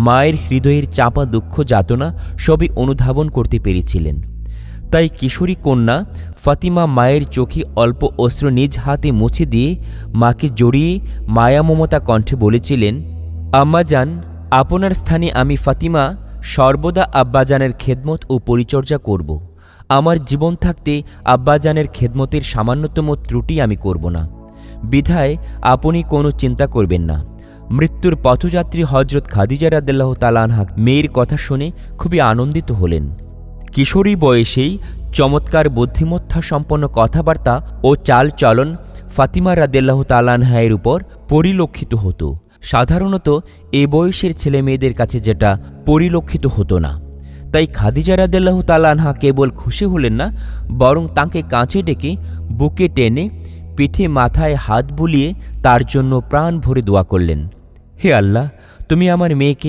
মায়ের হৃদয়ের চাপা দুঃখ যাতনা সবই অনুধাবন করতে পেরেছিলেন। তাই কিশোরী কন্যা ফাতিমা মায়ের চোখে অল্প অশ্রু নিজ হাতে মুছে দিয়ে মাকে জড়িয়ে মায়া মমতা কণ্ঠে বলেছিলেন, আম্মাজান, আপনার স্থানে আমি ফাতিমা সর্বদা আব্বাজানের খেদমত ও পরিচর্যা করব। আমার জীবন থাকতে আব্বাজানের খেদমতের সামান্যতম ত্রুটি আমি করব না। বিধায় আপনি কোনো চিন্তা করবেন না। মৃত্যুর পথযাত্রী হজরত খাদিজা রাদিয়াল্লাহু তাআলা আনহা মেয়ের কথা শুনে খুবই আনন্দিত হলেন। কিশোরী বয়সেই চমৎকার বুদ্ধিমত্তা সম্পন্ন কথাবার্তা ও চালচলন ফাতিমা রাদিয়াল্লাহু তাআলা আনহার উপর পরিলক্ষিত হতো। সাধারণত এ বয়সের ছেলে মেয়েদের কাছে যেটা পরিলক্ষিত হতো না। তাই খাদিজা রাদিয়াল্লাহু তাআলা আনহা কেবল খুশি হলেন না, বরং তাঁকে কাছে ডেকে বুকে টেনে পিঠে মাথায় হাত বুলিয়ে তার জন্য প্রাণ ভরে দোয়া করলেন, হে আল্লাহ, তুমি আমার মেয়েকে